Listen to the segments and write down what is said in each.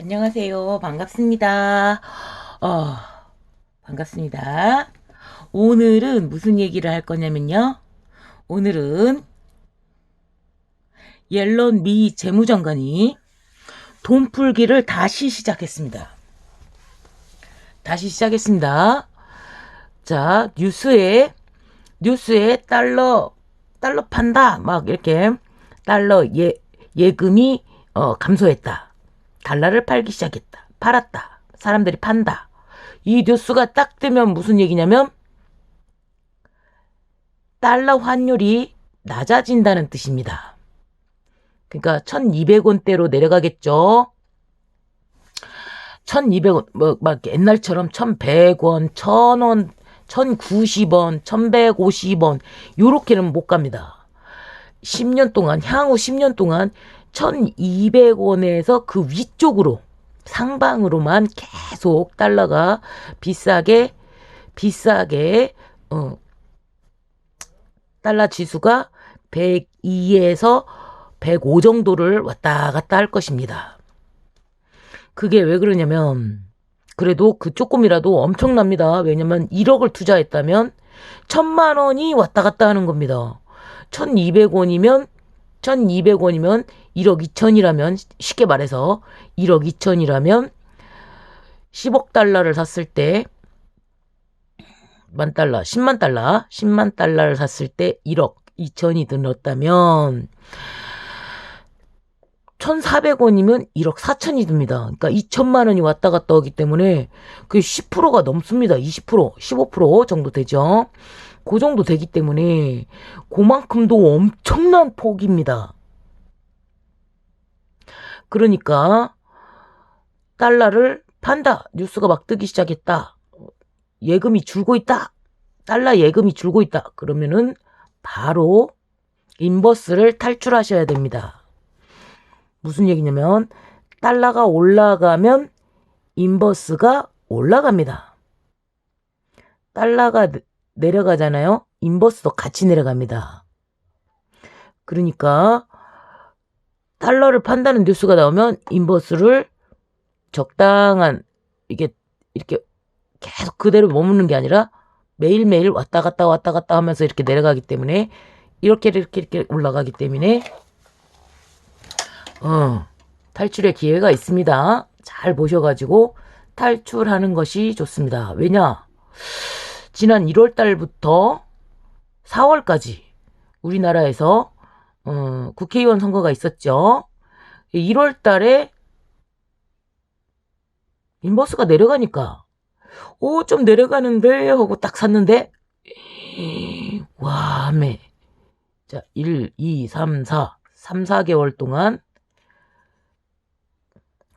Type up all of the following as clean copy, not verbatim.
안녕하세요. 반갑습니다. 어, 반갑습니다. 오늘은 무슨 얘기를 할 거냐면요. 오늘은 옐런 미 재무장관이 돈 풀기를 다시 시작했습니다. 다시 시작했습니다. 자, 뉴스에 달러 판다. 막 이렇게 달러 예금이 감소했다. 달러를 팔기 시작했다. 팔았다. 사람들이 판다. 이 뉴스가 딱 뜨면 무슨 얘기냐면 달러 환율이 낮아진다는 뜻입니다. 그러니까 1200원대로 내려가겠죠. 1200원 막 옛날처럼 1100원, 1000원, 1090원, 1150원 요렇게는 못 갑니다. 10년 동안 향후 10년 동안 1200원에서 그 위쪽으로 상방으로만 계속 달러가 비싸게 달러 지수가 102에서 105 정도를 왔다 갔다 할 것입니다. 그게 왜 그러냐면 그래도 그 조금이라도 엄청납니다. 왜냐면 1억을 투자했다면 1000만 원이 왔다 갔다 하는 겁니다. 1200원이면 1억 2천이라면 쉽게 말해서 1억 2천이라면 10억 달러를 샀을 때 만 달러, 10만 달러를 샀을 때 1억 2천이 들었다면 1,400원이면 1억 4천이 듭니다. 그러니까 2천만 원이 왔다 갔다 하기 때문에 그게 10%가 넘습니다. 20%, 15% 정도 되죠. 그 정도 되기 때문에 그만큼도 엄청난 폭입니다. 그러니까 달러를 판다. 뉴스가 막 뜨기 시작했다. 예금이 줄고 있다. 달러 예금이 줄고 있다. 그러면은 바로 인버스를 탈출하셔야 됩니다. 무슨 얘기냐면 달러가 올라가면 인버스가 올라갑니다. 달러가 내려가잖아요. 인버스도 같이 내려갑니다. 그러니까 달러를 판다는 뉴스가 나오면 인버스를 적당한 이렇게 계속 그대로 머무는 게 아니라 매일매일 왔다 갔다 하면서 이렇게 내려가기 때문에 이렇게 올라가기 때문에 탈출의 기회가 있습니다. 잘 보셔가지고 탈출하는 것이 좋습니다. 왜냐? 지난 1월 달부터 4월까지 우리나라에서 국회의원 선거가 있었죠. 1월 달에 인버스가 내려가니까 좀 내려가는데 하고 딱 샀는데 와, 매. 자, 1, 2, 3, 4개월 동안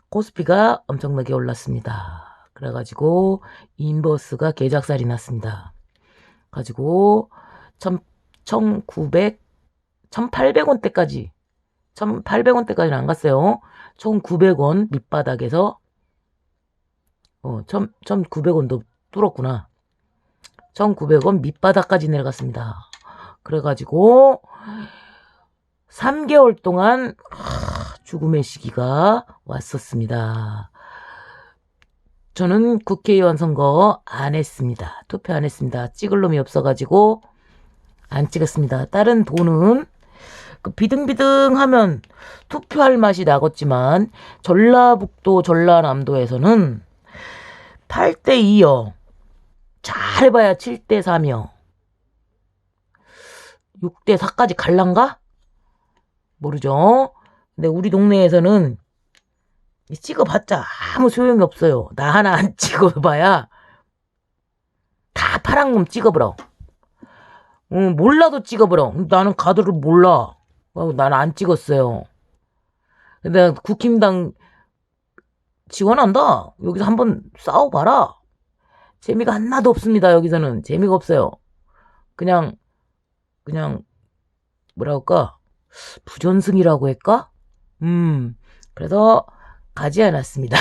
코스피가 엄청나게 올랐습니다. 그래가지고 인버스가 개작살이 났습니다. 가지고 1900, 1800원대까지 1800원대까지는 안 갔어요. 1900원 밑바닥에서 1900원도 뚫었구나. 1900원 밑바닥까지 내려갔습니다. 그래가지고 3개월 동안 죽음의 시기가 왔었습니다. 저는 국회의원 선거 안 했습니다. 투표 안 했습니다. 찍을 놈이 없어가지고 안 찍었습니다. 다른 돈은 비등비등하면 투표할 맛이 나겠지만 전라북도 전라남도에서는 8대2요. 잘해봐야 7대3이요. 6대4까지 갈란가? 모르죠. 근데 우리 동네에서는 찍어봤자 아무 소용이 없어요. 나 하나 안 찍어봐야 다 파란 놈 찍어보라. 몰라도 찍어보라. 나는 가도를 몰라. 나는 안 찍었어요. 근데 국힘당 지원한다. 여기서 한번 싸워봐라. 재미가 하나도 없습니다. 여기서는 재미가 없어요. 그냥 뭐라 할까? 부전승이라고 할까? 그래서 가지 않았습니다.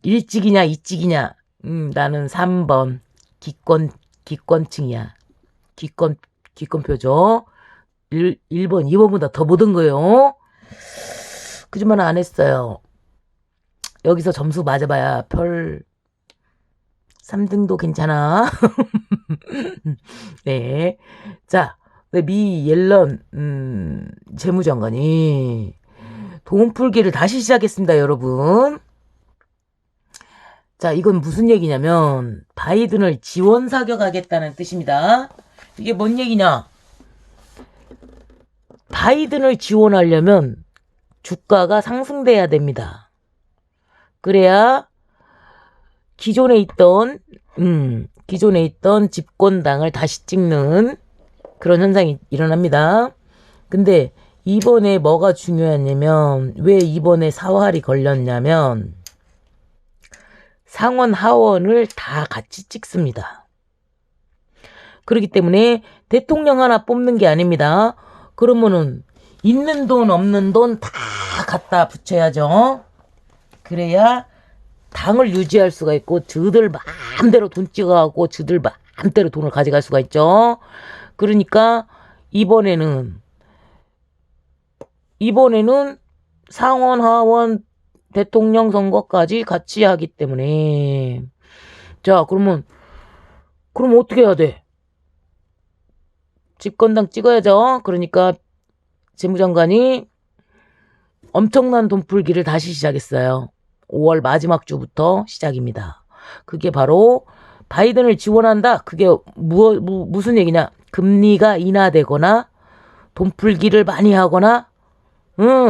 일찍이냐 이찍이냐. 나는 3번 기권층이야. 기권표죠. 1번 2번보다 더 못한 거예요. 그지만 안 했어요. 여기서 점수 맞아봐야 별 3등도 괜찮아. 네. 자, 미 옐런, 재무장관이 돈 풀기를 다시 시작했습니다, 여러분. 자, 이건 무슨 얘기냐면, 바이든을 지원 사격하겠다는 뜻입니다. 이게 뭔 얘기냐? 바이든을 지원하려면 주가가 상승돼야 됩니다. 그래야 기존에 있던 집권당을 다시 찍는 그런 현상이 일어납니다. 근데 이번에 뭐가 중요했냐면, 왜 이번에 사활이 걸렸냐면, 상원 하원을 다 같이 찍습니다. 그렇기 때문에 대통령 하나 뽑는 게 아닙니다. 그러면은 있는 돈 없는 돈 다 갖다 붙여야죠. 그래야 당을 유지할 수가 있고 저들 마음대로 돈 찍어가고 저들 마음대로 돈을 가져갈 수가 있죠. 그러니까 이번에는 상원 하원 대통령 선거까지 같이 하기 때문에, 자, 그럼 어떻게 해야 돼? 집권당 찍어야죠. 그러니까 재무장관이 엄청난 돈풀기를 다시 시작했어요. 5월 마지막 주부터 시작입니다. 그게 바로 바이든을 지원한다. 그게 무슨 얘기냐? 금리가 인하되거나 돈풀기를 많이 하거나,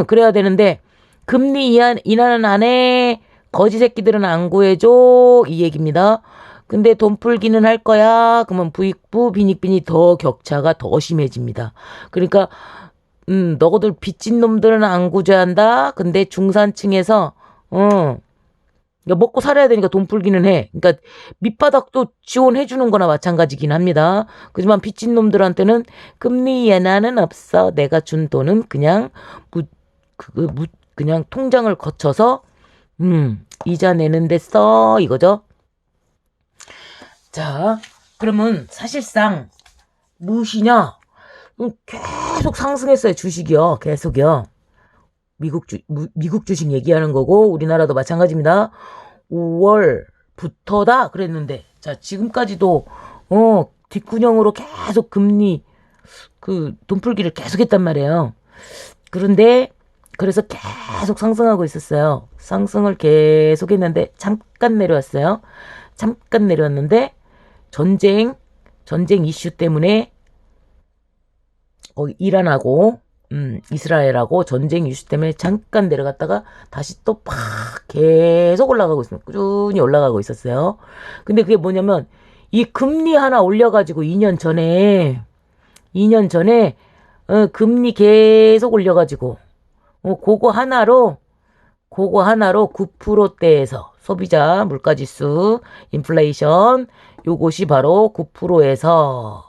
그래야 되는데, 금리 인하는 안 해. 거지 새끼들은 안 구해줘. 이 얘기입니다. 근데 돈 풀기는 할 거야. 그러면 부익부 빈익빈이 더 격차가 더 심해집니다. 그러니까 너희들 빚진 놈들은 안 구제한다. 근데 중산층에서 먹고 살아야 되니까 돈 풀기는 해. 그러니까 밑바닥도 지원해 주는 거나 마찬가지긴 합니다. 그지만 빚진 놈들한테는 금리 인하는 없어. 내가 준 돈은 그냥 그냥 통장을 거쳐서 이자 내는 데 써, 이거죠. 자, 그러면 사실상 무엇이냐? 계속 상승했어요, 주식이요. 계속이요. 미국 주식 얘기하는 거고 우리나라도 마찬가지입니다. 5월부터다 그랬는데, 자, 지금까지도 뒷구녕으로 계속 금리 돈풀기를 계속 했단 말이에요. 그래서 계속 상승하고 있었어요. 상승을 계속 했는데 잠깐 내려왔어요. 잠깐 내려왔는데 전쟁 이슈 때문에 이란하고 이스라엘하고 전쟁 이슈 때문에 잠깐 내려갔다가 다시 또 팍 계속 올라가고 있습니다. 꾸준히 올라가고 있었어요. 근데 그게 뭐냐면 이 금리 하나 올려가지고 2년 전에 금리 계속 올려가지고 그거 하나로 9%대에서 소비자 물가지수 인플레이션 요것이 바로 9%에서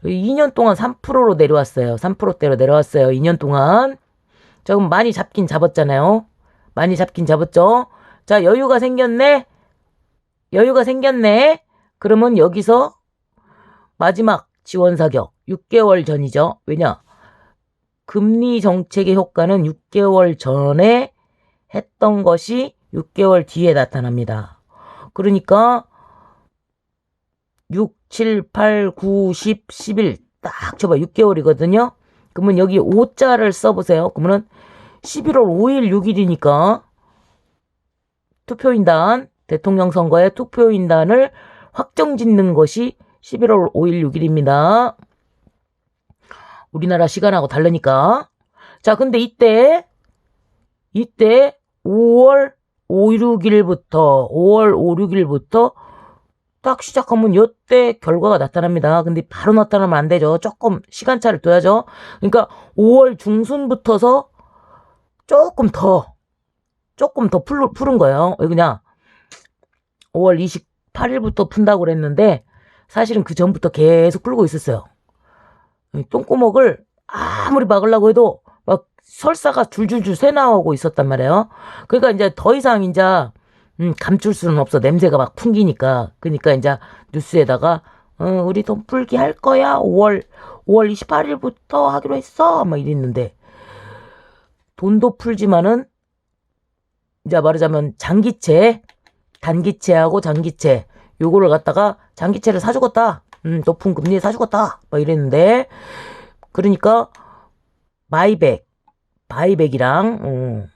2년 동안 3%로 내려왔어요. 3%대로 내려왔어요. 2년 동안. 조금 많이 잡긴 잡았잖아요. 많이 잡긴 잡았죠. 자, 여유가 생겼네. 그러면 여기서 마지막 지원 사격 6개월 전이죠. 왜냐? 금리 정책의 효과는 6개월 전에 했던 것이 6개월 뒤에 나타납니다. 그러니까 6, 7, 8, 9, 10, 11 딱 쳐봐. 6개월이거든요. 그러면 여기 5자를 써보세요. 그러면 11월 5일 6일이니까 투표인단, 대통령 선거에 투표인단을 확정짓는 것이 11월 5일 6일입니다. 우리나라 시간하고 다르니까. 자, 근데 이때 5월 5, 6일부터 딱 시작하면 이때 결과가 나타납니다. 근데 바로 나타나면 안 되죠. 조금 시간차를 둬야죠. 그러니까 5월 중순부터서 조금 더 푸른 거예요. 왜 그냥 5월 28일부터 푼다고 그랬는데 사실은 그 전부터 계속 풀고 있었어요. 똥구멍을 아무리 막으려고 해도 막 설사가 줄줄줄 새 나오고 있었단 말이에요. 그러니까 이제 더 이상 감출 수는 없어. 냄새가 막 풍기니까. 그러니까 이제 뉴스에다가 우리 돈 풀기 할 거야. 5월 28일부터 하기로 했어. 막 이랬는데 돈도 풀지만은 이제 말하자면 장기채, 단기채하고 장기채 요거를 갖다가 장기채를 사주겠다. 높은 금리에 사주겠다. 뭐 이랬는데 그러니까 바이백이랑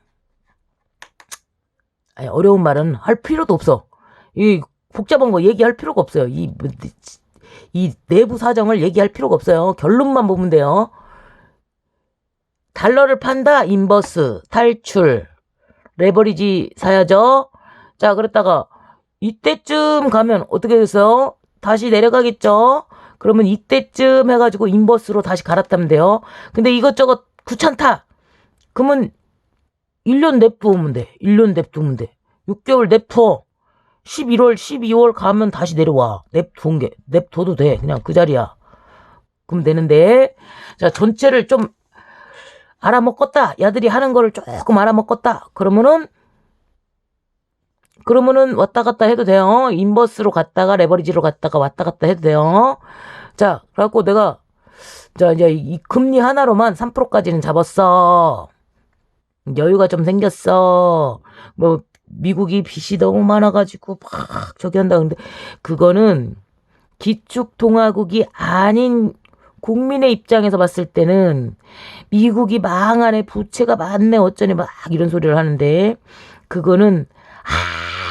아니, 어려운 말은 할 필요도 없어. 이 복잡한 거 얘기할 필요가 없어요. 이 내부 사정을 얘기할 필요가 없어요. 결론만 보면 돼요. 달러를 판다, 인버스, 탈출, 레버리지 사야죠. 자, 그랬다가 이때쯤 가면 어떻게 됐어요? 다시 내려가겠죠? 그러면 이때쯤 해가지고 인버스로 다시 갈아타면 돼요. 근데 이것저것 귀찮다. 그러면 1년 냅두면 돼. 1년 냅두면 돼. 6개월 냅둬. 11월, 12월 가면 다시 내려와. 냅둬도 돼. 그냥 그 자리야. 그럼 되는데, 자, 전체를 좀 알아먹었다. 야들이 하는 거를 조금 알아먹었다. 그러면은 왔다 갔다 해도 돼요. 인버스로 갔다가 레버리지로 갔다가 왔다 갔다 해도 돼요. 자, 그래갖고 내가, 자, 이제 이 금리 하나로만 3%까지는 잡았어. 여유가 좀 생겼어. 뭐, 미국이 빚이 너무 많아가지고 막 저기 한다. 근데 그거는 기축통화국이 아닌 국민의 입장에서 봤을 때는 미국이 망하네, 부채가 많네, 어쩌네 막 이런 소리를 하는데 그거는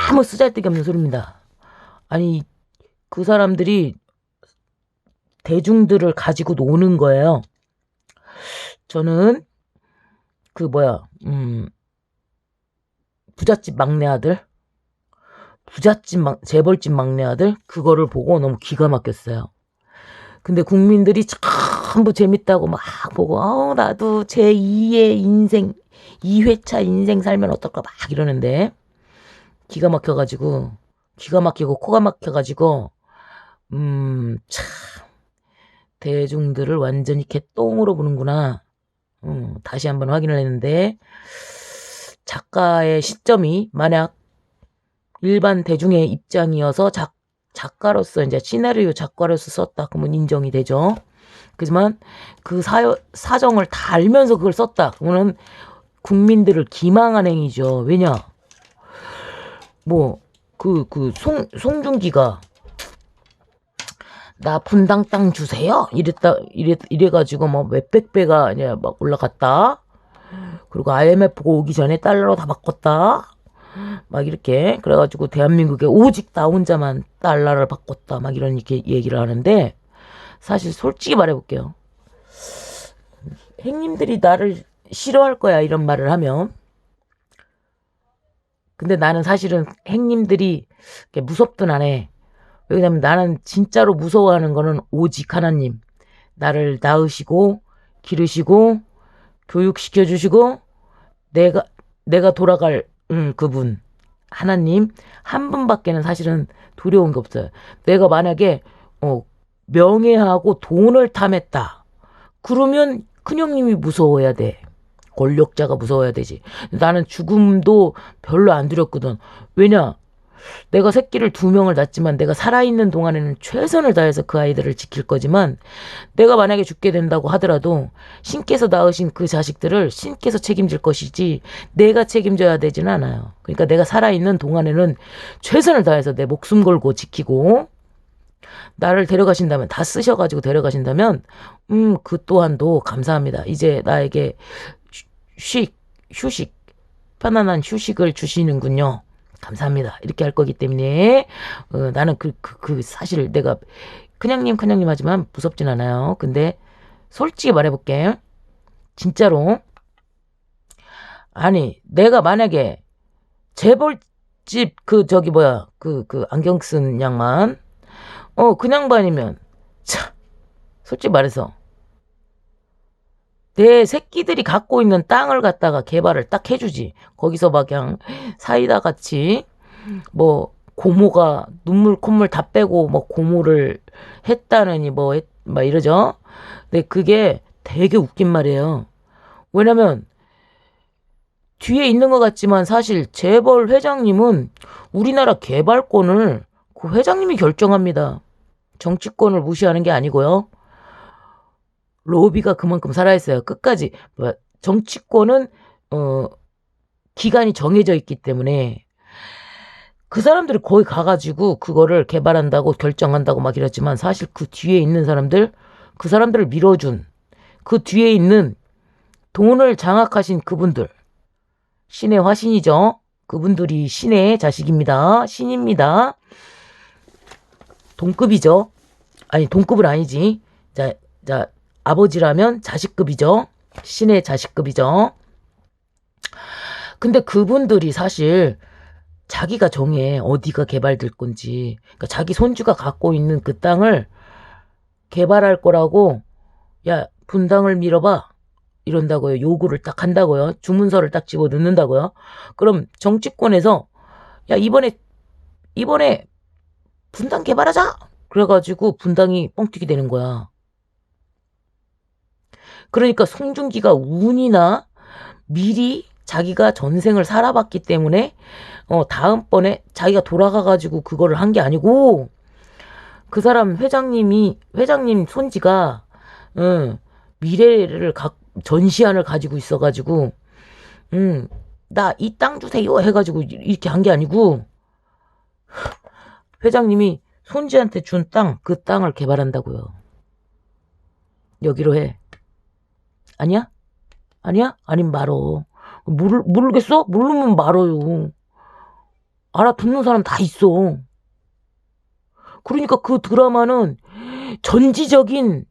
아무 쓰잘데기 없는 소리입니다. 아니 그 사람들이 대중들을 가지고 노는 거예요. 저는 부잣집 막내 아들, 재벌집 막내 아들, 그거를 보고 너무 기가 막혔어요. 근데 국민들이 전부 재밌다고 막 보고, 나도 제 2의 인생, 2회차 인생 살면 어떨까 막 이러는데, 기가 막히고, 코가 막혀가지고, 참, 대중들을 완전히 개똥으로 보는구나. 다시 한번 확인을 했는데, 작가의 시점이 만약 일반 대중의 입장이어서 작가로서 이제 시나리오 작가로서 썼다 그러면 인정이 되죠. 그지만 그 사정을 다 알면서 그걸 썼다 그러면 국민들을 기망한 행위죠. 왜냐? 뭐 송중기가 나 분당 땅 주세요. 이래가지고 뭐 몇백 배가 이제 막 올라갔다. 그리고 IMF가 오기 전에 달러로 다 바꿨다. 막 이렇게 그래가지고 대한민국에 오직 나 혼자만 달러를 바꿨다. 막 이런 이렇게 얘기를 하는데 사실 솔직히 말해볼게요. 행님들이 나를 싫어할 거야 이런 말을 하면. 근데 나는 사실은 행님들이 무섭든 안 해. 왜냐면 나는 진짜로 무서워하는 거는 오직 하나님. 나를 낳으시고 기르시고 교육시켜주시고 내가 돌아갈 그분 하나님 한 분밖에는 사실은 두려운 게 없어요. 내가 만약에 명예하고 돈을 탐했다. 그러면 큰형님이 무서워야 돼. 권력자가 무서워야 되지. 나는 죽음도 별로 안 두렵거든. 왜냐? 내가 새끼를 2명을 낳았지만 내가 살아있는 동안에는 최선을 다해서 그 아이들을 지킬 거지만 내가 만약에 죽게 된다고 하더라도 신께서 낳으신 그 자식들을 신께서 책임질 것이지 내가 책임져야 되지는 않아요. 그러니까 내가 살아있는 동안에는 최선을 다해서 내 목숨 걸고 지키고 나를 데려가신다면 다 쓰셔가지고 데려가신다면 그 또한도 감사합니다. 이제 나에게 휴식 편안한 휴식을 주시는군요. 감사합니다. 이렇게 할 거기 때문에 나는 사실 내가 큰형님 하지만 무섭진 않아요. 근데 솔직히 말해볼게. 진짜로 아니 내가 만약에 재벌집 그 안경 쓴 양반 그 양반이면 참 솔직히 말해서 내 새끼들이 갖고 있는 땅을 갖다가 개발을 딱 해주지. 거기서 막 그냥 사이다 같이 뭐 고모가 눈물 콧물 다 빼고 뭐 고모를 했다느니 막 이러죠. 근데 그게 되게 웃긴 말이에요. 왜냐면 뒤에 있는 것 같지만 사실 재벌 회장님은 우리나라 개발권을 그 회장님이 결정합니다. 정치권을 무시하는 게 아니고요. 로비가 그만큼 살아있어요. 끝까지. 정치권은 기간이 정해져 있기 때문에 그 사람들이 거기 가가지고 그거를 개발한다고 결정한다고 막 이랬지만 사실 그 뒤에 있는 사람들, 그 사람들을 밀어준 그 뒤에 있는 돈을 장악하신 그분들, 신의 화신이죠. 그분들이 신의 자식입니다. 신입니다. 동급이죠. 아니, 동급은 아니지. 자, 아버지라면 자식급이죠. 신의 자식급이죠. 근데 그분들이 사실 자기가 정해 어디가 개발될 건지. 그러니까 자기 손주가 갖고 있는 그 땅을 개발할 거라고, 야, 분당을 밀어봐. 이런다고요. 요구를 딱 한다고요. 주문서를 딱 집어 넣는다고요. 그럼 정치권에서, 야, 이번에 분당 개발하자! 그래가지고 분당이 뻥튀기 되는 거야. 그러니까 송중기가 운이나 미리 자기가 전생을 살아봤기 때문에 다음번에 자기가 돌아가가지고 그거를 한 게 아니고, 그 사람 회장님 손지가 미래를 전시안을 가지고 있어가지고 나 이 땅 주세요 해가지고 이렇게 한 게 아니고, 회장님이 손지한테 준 땅, 그 땅을 개발한다고요. 여기로 해. 아니야? 아니야? 아님 말어. 모르겠어? 모르면 말어요. 알아듣는 사람 다 있어. 그러니까 그 드라마는 전지적인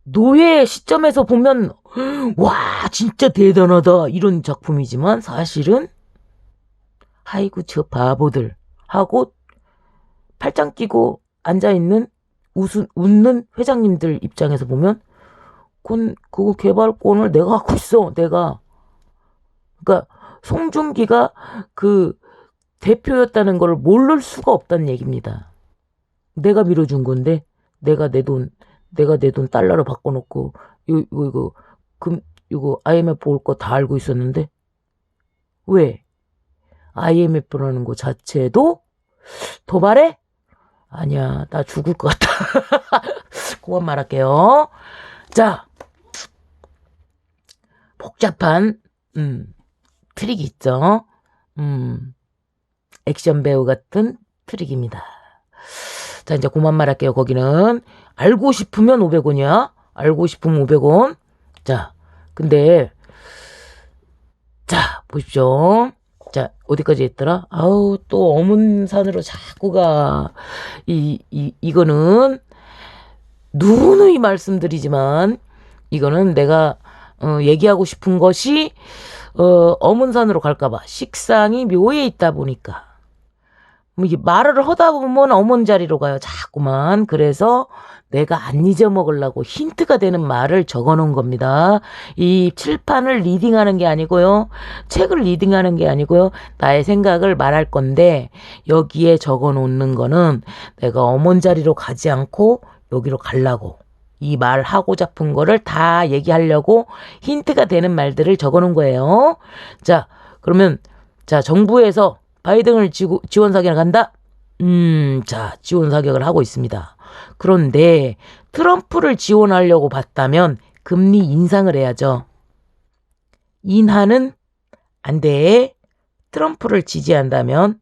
노예 시점에서 보면 와 진짜 대단하다 이런 작품이지만, 사실은 아이고 저 바보들 하고 팔짱 끼고 앉아있는 웃는 회장님들 입장에서 보면 그거 개발권을 내가 갖고 있어. 내가. 그러니까 송중기가 그 대표였다는 걸 모를 수가 없다는 얘기입니다. 내가 밀어준 건데 내가 내 돈 달러로 바꿔놓고 이거 IMF 올 거 다 알고 있었는데 왜? IMF라는 거 자체도 도발해? 아니야, 나 죽을 것 같다. 그만 말할게요. 자, 복잡한 트릭이 있죠. 액션 배우 같은 트릭입니다. 자, 이제 그만 말할게요. 거기는 알고 싶으면 500원이야. 알고 싶으면 500원. 자, 근데 자, 보십시오. 자, 어디까지 했더라? 아우, 또 어문산으로 자꾸 가. 이거는 누누이 말씀드리지만 이거는 내가 얘기하고 싶은 것이 어문산으로 갈까봐 식상이 묘에 있다 보니까 이게 말을 하다 보면 어문 자리로 가요. 자꾸만. 그래서 내가 안 잊어먹으려고 힌트가 되는 말을 적어놓은 겁니다. 이 칠판을 리딩하는 게 아니고요. 책을 리딩하는 게 아니고요. 나의 생각을 말할 건데 여기에 적어놓는 거는 내가 어문 자리로 가지 않고 여기로 가려고, 이 말하고자 푼 거를 다 얘기하려고 힌트가 되는 말들을 적어놓은 거예요. 자, 그러면 자, 정부에서 바이든을 지원 사격을 간다? 자, 지원 사격을 하고 있습니다. 그런데 트럼프를 지원하려고 봤다면 금리 인상을 해야죠. 인하는 안 돼. 트럼프를 지지한다면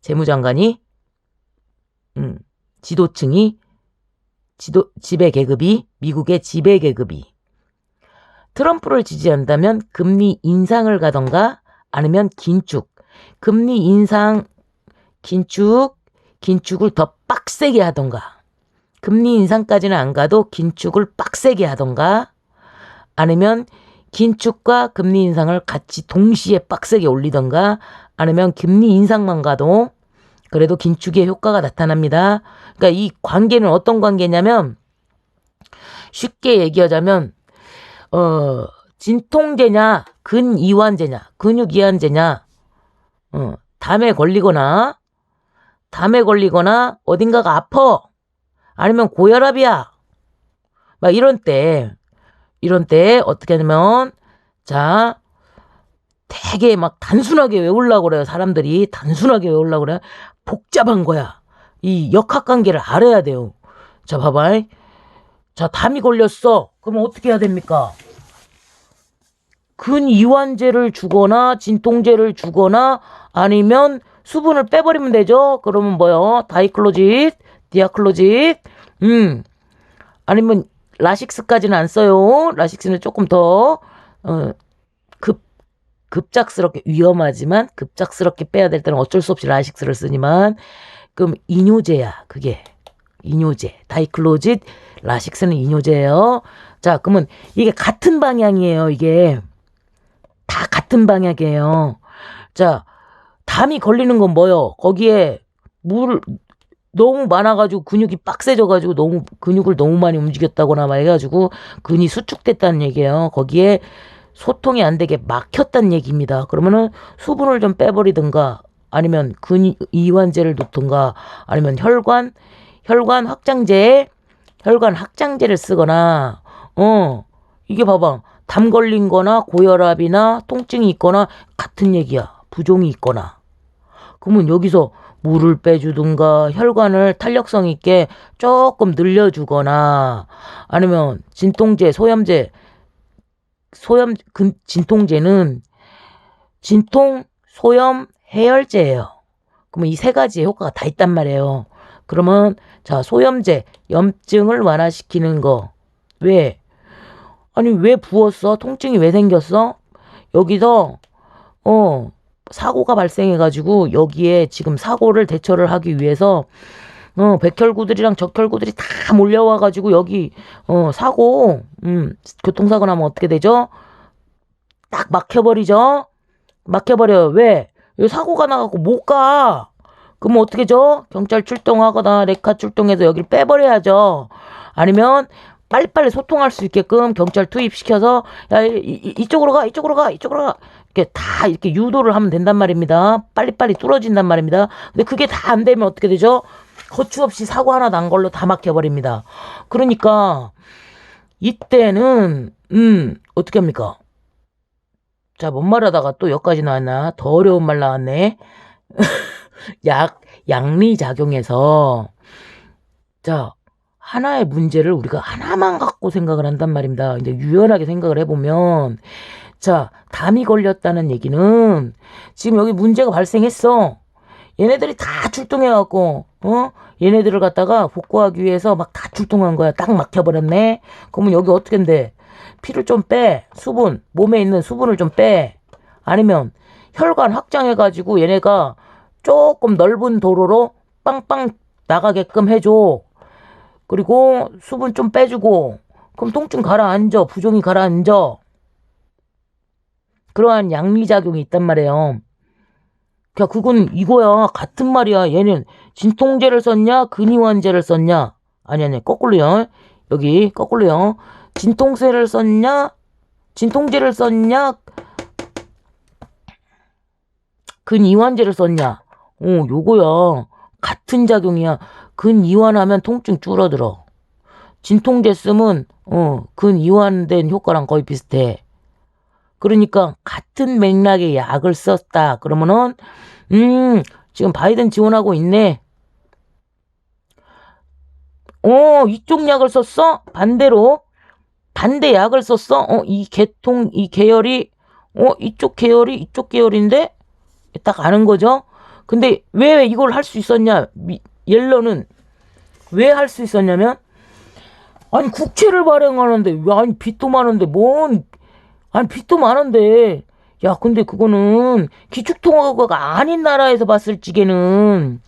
재무장관이 지도층이 지배계급이, 미국의 지배계급이 트럼프를 지지한다면 금리 인상을 가던가 아니면 긴축, 금리 인상, 긴축을 더 빡세게 하던가, 금리 인상까지는 안 가도 긴축을 빡세게 하던가, 아니면 긴축과 금리 인상을 같이 동시에 빡세게 올리던가, 아니면 금리 인상만 가도 그래도 긴축의 효과가 나타납니다. 그러니까 이 관계는 어떤 관계냐면, 쉽게 얘기하자면 진통제냐 근이완제냐 근육이완제냐, 담에 걸리거나 어딘가가 아파, 아니면 고혈압이야, 막 이런 때 어떻게 하냐면, 자, 되게 막 단순하게 외우려고 그래요. 사람들이 단순하게 외우려고 그래. 복잡한 거야. 이 역학관계를 알아야 돼요. 자, 봐봐. 자, 담이 걸렸어. 그럼 어떻게 해야 됩니까? 근이완제를 주거나 진통제를 주거나 아니면 수분을 빼버리면 되죠. 그러면 뭐요? 다이클로짓, 디아클로짓, 아니면 라식스까지는 안 써요. 라식스는 조금 더 급작스럽게 위험하지만 급작스럽게 빼야 될 때는 어쩔 수 없이 라식스를 쓰지만 그럼 이뇨제야. 그게 이뇨제, 다이클로짓, 라식스는 이뇨제예요. 자, 그러면 이게 같은 방향이에요. 이게 다 같은 방향이에요. 자, 담이 걸리는 건 뭐요? 거기에 물 너무 많아가지고 근육이 빡세져가지고 너무 근육을 너무 많이 움직였다거나 막 해가지고 근이 수축됐다는 얘기예요. 거기에 소통이 안 되게 막혔다는 얘기입니다. 그러면은 수분을 좀 빼버리든가 아니면 근이완제를 놓든가 아니면 혈관 확장제를 쓰거나 이게 봐봐. 담 걸린 거나 고혈압이나 통증이 있거나 같은 얘기야. 부종이 있거나. 그러면 여기서 물을 빼주든가 혈관을 탄력성 있게 조금 늘려주거나 아니면 진통제, 진통제는 진통, 소염, 해열제예요. 그러면 이 세 가지의 효과가 다 있단 말이에요. 그러면 자, 소염제, 염증을 완화시키는 거. 왜? 아니 왜 부었어? 통증이 왜 생겼어? 여기서 사고가 발생해가지고 여기에 지금 사고를 대처를 하기 위해서 백혈구들이랑 적혈구들이 다 몰려와가지고 여기 사고 교통사고 나면 어떻게 되죠? 딱 막혀버리죠? 막혀버려요. 왜? 여기 사고가 나갖고 못 가. 그럼 어떻게 죠? 경찰 출동하거나 레카 출동해서 여기를 빼버려야죠. 아니면 빨리빨리 소통할 수 있게끔 경찰 투입시켜서 야 이쪽으로 가 이렇게 다 이렇게 유도를 하면 된단 말입니다. 빨리빨리 뚫어진단 말입니다. 근데 그게 다 안 되면 어떻게 되죠? 거추 없이 사고 하나 난 걸로 다 막혀버립니다. 그러니까 이때는 어떻게 합니까? 자, 뭔 말하다가 또 여기까지 나왔나? 더 어려운 말 나왔네. 양리작용에서 자, 하나의 문제를 우리가 하나만 갖고 생각을 한단 말입니다. 근데 유연하게 생각을 해보면 자, 담이 걸렸다는 얘기는 지금 여기 문제가 발생했어. 얘네들이 다 출동해갖고 얘네들을 갖다가 복구하기 위해서 막 다 출동한 거야. 딱 막혀버렸네. 그러면 여기 어떻게 한대? 피를 좀 빼. 수분, 몸에 있는 수분을 좀 빼. 아니면 혈관 확장해가지고 얘네가 조금 넓은 도로로 빵빵 나가게끔 해줘. 그리고 수분 좀 빼주고 그럼 통증 가라앉아. 부종이 가라앉아. 그러한 양리작용이 있단 말이에요. 그러니까 그건 이거야. 같은 말이야. 얘는 진통제를 썼냐 근이완제를 썼냐. 아니 거꾸로요. 여기 거꾸로요. 진통제를 썼냐 근이완제를 썼냐. 요거야. 같은 작용이야. 근이완하면 통증 줄어들어. 진통제 쓰면 근이완된 효과랑 거의 비슷해. 그러니까 같은 맥락의 약을 썼다. 그러면은 지금 바이든 지원하고 있네. 이쪽 약을 썼어? 반대로 반대 약을 썼어? 이 계열이 이쪽 계열인데 딱 아는 거죠. 근데 왜 이걸 할 수 있었냐? 옐러는 왜 할 수 있었냐면 아니 국채를 발행하는데 아니 빚도 많은데 빚도 많은데 야 근데 그거는 기축통화국가가 아닌 나라에서 봤을 적에는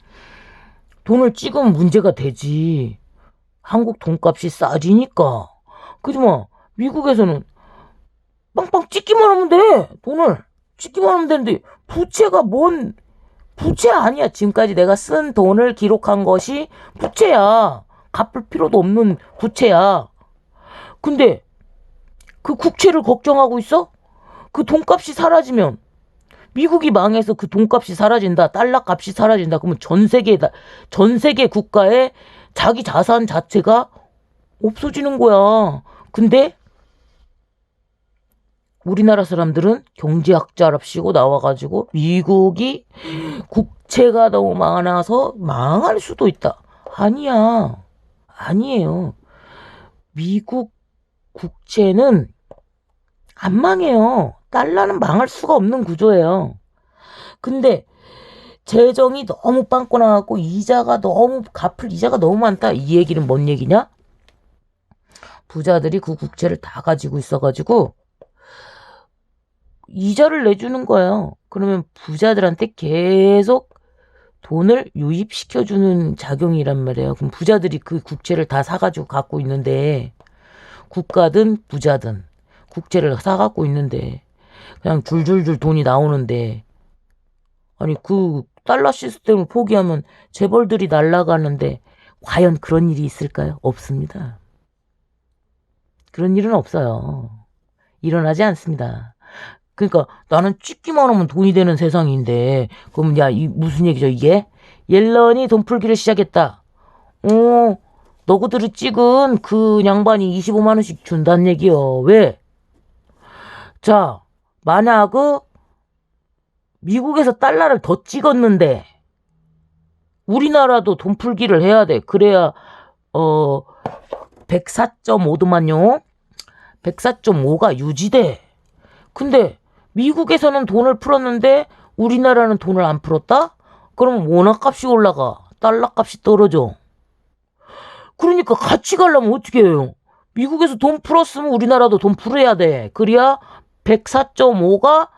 돈을 찍으면 문제가 되지. 한국 돈값이 싸지니까. 그지만 미국에서는 빵빵 찍기만 하면 돼. 돈을 찍기만 하면 되는데 부채가 부채 아니야. 지금까지 내가 쓴 돈을 기록한 것이 부채야. 갚을 필요도 없는 부채야. 근데 그 국채를 걱정하고 있어? 그 돈값이 사라지면 미국이 망해서 그 돈값이 사라진다. 달러 값이 사라진다. 그러면 전 세계 국가의 자기 자산 자체가 없어지는 거야. 근데 우리나라 사람들은 경제학자랍시고 나와가지고 미국이 국채가 너무 많아서 망할 수도 있다. 아니야. 아니에요. 미국 국채는 안 망해요. 달러는 망할 수가 없는 구조예요. 근데 재정이 너무 빵꾸 나갖고 이자가 너무 많다. 이 얘기는 뭔 얘기냐? 부자들이 그 국채를 다 가지고 있어가지고 이자를 내주는 거예요. 그러면 부자들한테 계속 돈을 유입시켜주는 작용이란 말이에요. 그럼 부자들이 그 국채를 다 사가지고 갖고 있는데, 국가든 부자든 국채를 사갖고 있는데 그냥 줄줄줄 돈이 나오는데, 아니 그 달러 시스템을 포기하면 재벌들이 날아가는데 과연 그런 일이 있을까요? 없습니다. 그런 일은 없어요. 일어나지 않습니다. 그러니까 나는 찍기만 하면 돈이 되는 세상인데, 그럼 무슨 얘기죠 이게? 옐런이 돈 풀기를 시작했다. 너구들이 찍은 그 양반이 25만 원씩 준다는 얘기요. 왜? 자, 만약 미국에서 달러를 더 찍었는데 우리나라도 돈 풀기를 해야 돼. 그래야 104.5도만요. 104.5가 유지돼. 근데 미국에서는 돈을 풀었는데 우리나라는 돈을 안 풀었다? 그러면 원화값이 올라가. 달러값이 떨어져. 그러니까 같이 가려면 어떻게 해요? 미국에서 돈 풀었으면 우리나라도 돈 풀어야 돼. 그래야 104.5가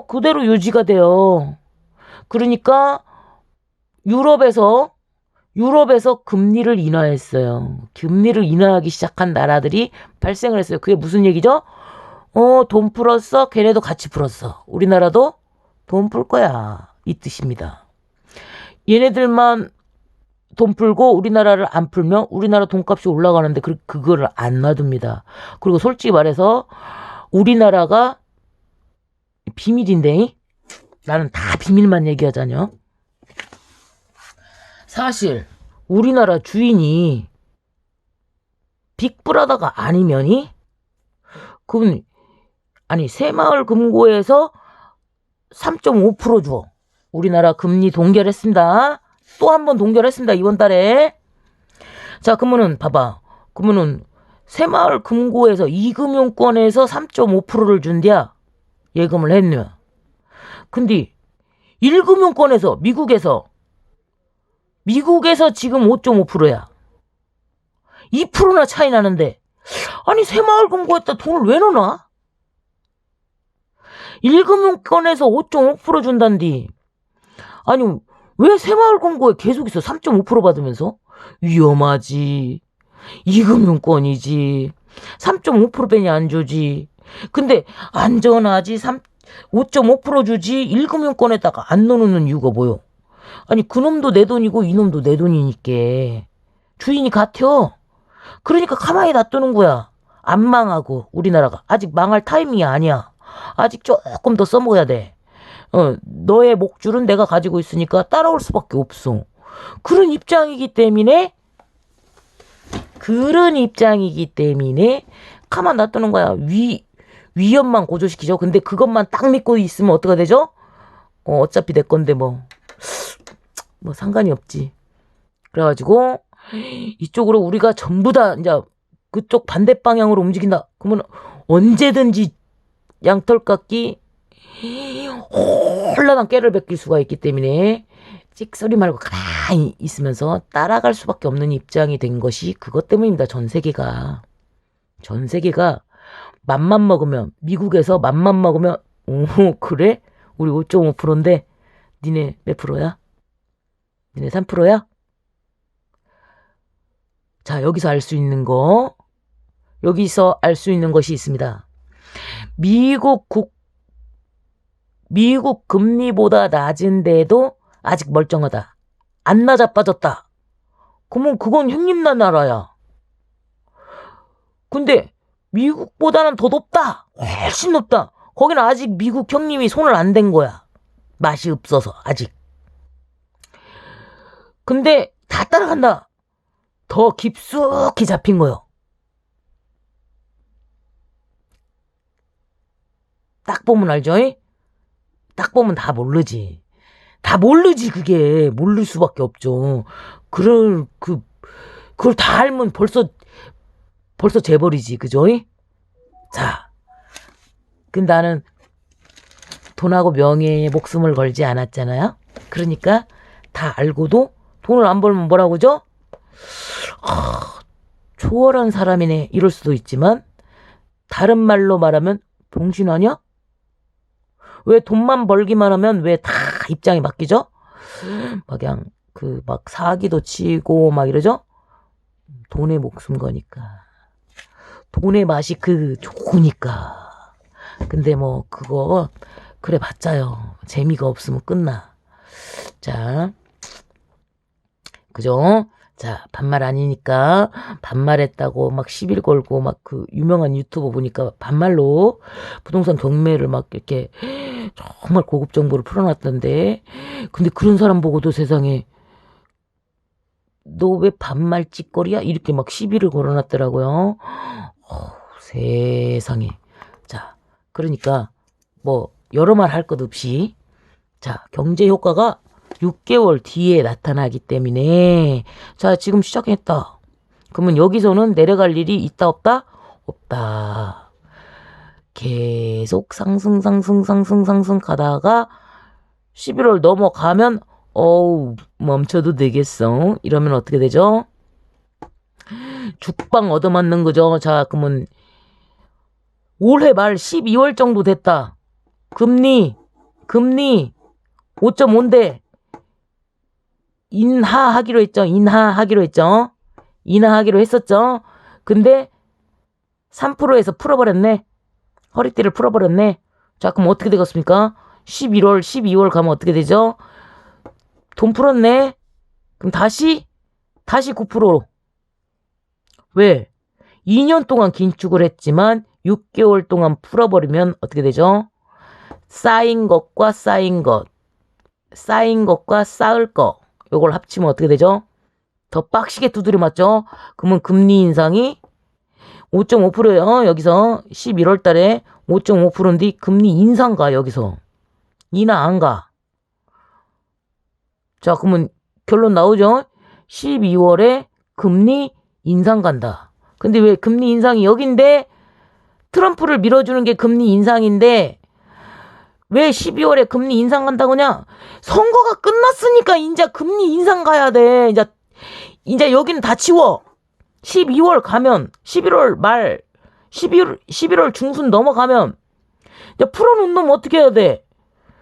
그대로 유지가 돼요. 그러니까 유럽에서 금리를 인하했어요. 금리를 인하하기 시작한 나라들이 발생을 했어요. 그게 무슨 얘기죠? 돈 풀었어. 걔네도 같이 풀었어. 우리나라도 돈 풀 거야. 이 뜻입니다. 얘네들만 돈 풀고 우리나라를 안 풀면 우리나라 돈값이 올라가는데 그거를 안 놔둡니다. 그리고 솔직히 말해서 우리나라가 비밀인데, 나는 다 비밀만 얘기하자뇨. 사실 우리나라 주인이 빅브라더가 아니면이, 그럼 새마을금고에서 3.5% 줘. 우리나라 금리 동결했습니다. 또 한 번 동결했습니다. 이번 달에. 자, 그러면은 봐봐. 그러면은 새마을금고에서 이금융권에서 3.5%를 준대야. 예금을 했네. 근데 1금융권에서 미국에서 지금 5.5%야. 2%나 차이 나는데, 아니 새마을금고에다 돈을 왜 넣어놔? 1금융권에서 5.5% 준단디. 아니 왜 새마을금고에 계속 있어? 3.5% 받으면서? 위험하지. 2금융권이지. 3.5% 빼니 안 주지. 근데 안전하지. 5.5% 주지. 1금융권에다가 안 넣는 이유가 뭐요? 아니 그놈도 내 돈이고 이놈도 내 돈이니까 주인이 같아. 그러니까 가만히 놔두는 거야. 안 망하고. 우리나라가 아직 망할 타이밍이 아니야. 아직 조금 더 써먹어야 돼. 너의 목줄은 내가 가지고 있으니까 따라올 수밖에 없어. 그런 입장이기 때문에 가만 놔두는 거야. 위험만 고조시키죠. 근데 그것만 딱 믿고 있으면 어떻게 되죠? 어차피 내 건데 뭐 상관이 없지. 그래가지고 이쪽으로 우리가 전부 다 이제 그쪽 반대 방향으로 움직인다. 그러면 언제든지 양털깎기 홀라당 깨를 베낄 수가 있기 때문에 찍소리 말고 가만히 있으면서 따라갈 수밖에 없는 입장이 된 것이 그것 때문입니다. 전 세계가 맘만 먹으면, 미국에서 맘만 먹으면, 그래? 우리 5.5%인데 니네 몇 프로야? 니네 3%야? 자, 여기서 알 수 있는 것이 있습니다. 미국 금리보다 낮은데도 아직 멀쩡하다. 안 낮아빠졌다. 그러면 그건 형님네 나라야. 근데 미국보다는 더 높다. 훨씬 높다. 거기는 아직 미국 형님이 손을 안 댄 거야. 맛이 없어서 아직. 근데 다 따라간다. 더 깊숙이 잡힌 거요. 딱 보면 알죠? 딱 보면 다 모르지. 그게. 모를 수밖에 없죠. 그걸 다 알면 벌써 벌써 재벌이지, 그죠? 자, 근데 나는 돈하고 명예에 목숨을 걸지 않았잖아요. 그러니까 다 알고도 돈을 안 벌면 뭐라고 죠? 초월한 사람이네 이럴 수도 있지만 다른 말로 말하면 병신 아니야? 왜 돈만 벌기만 하면 왜 다 입장이 바뀌죠? 막 그냥 막 사기도 치고 막 이러죠? 돈에 목숨 거니까. 돈의 맛이 좋으니까. 근데 뭐 그거 그래 봤자요. 재미가 없으면 끝나. 자, 그죠? 자, 반말 아니니까 반말했다고 막 시비를 걸고 막 유명한 유튜버 보니까 반말로 부동산 경매를 막 이렇게 정말 고급 정보를 풀어놨던데 근데 그런 사람 보고도 세상에 너 왜 반말 찌꺼리야? 이렇게 막 시비를 걸어놨더라고요. 세상에. 자, 그러니까 뭐 여러 말 할 것 없이 자, 경제 효과가 6개월 뒤에 나타나기 때문에 자, 지금 시작했다. 그러면 여기서는 내려갈 일이 있다 없다? 없다. 계속 상승 가다가 11월 넘어가면 멈춰도 되겠어. 이러면 어떻게 되죠? 죽방 얻어맞는 거죠. 자, 그러면 올해 말 12월 정도 됐다. 금리 5.5인데 인하하기로 했죠. 인하하기로 했었죠. 근데 3%에서 풀어버렸네. 허리띠를 풀어버렸네. 자, 그럼 어떻게 되겠습니까? 11월, 12월 가면 어떻게 되죠? 돈 풀었네. 그럼 다시 9%로. 왜? 2년 동안 긴축을 했지만 6개월 동안 풀어버리면 어떻게 되죠? 쌓인 것과 쌓을 거 요걸 합치면 어떻게 되죠? 더 빡시게 두드려 맞죠? 그러면 금리 인상이 5.5%예요. 여기서 11월 달에 5.5%인데 금리 인상가 여기서 인하 안 가. 자, 그러면 결론 나오죠? 12월에 금리 인상 간다. 근데 왜 금리 인상이 여긴데 트럼프를 밀어주는 게 금리 인상인데 왜 12월에 금리 인상 간다고냐? 선거가 끝났으니까 이제 금리 인상 가야 돼. 이제 여기는 다 치워. 12월 가면 11월 말 11월 중순 넘어가면 이제 풀어놓은 놈 어떻게 해야 돼?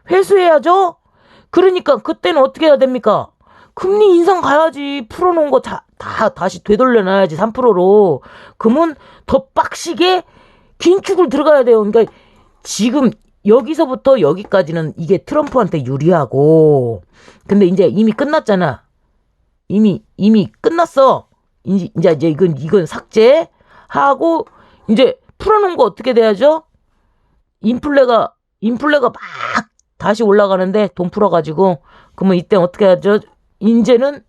회수해야죠? 그러니까 그때는 어떻게 해야 됩니까? 금리 인상 가야지. 풀어놓은 거 다시 되돌려놔야지 3%로. 그러면 더 빡시게 긴축을 들어가야 돼요. 그러니까 지금 여기서부터 여기까지는 이게 트럼프한테 유리하고 근데 이제 이미 끝났잖아. 이미 끝났어. 이제 이건 삭제하고 이제 풀어놓은 거 어떻게 돼야죠? 인플레가 막 다시 올라가는데 돈 풀어가지고 그러면 이때 어떻게 하죠? 이제는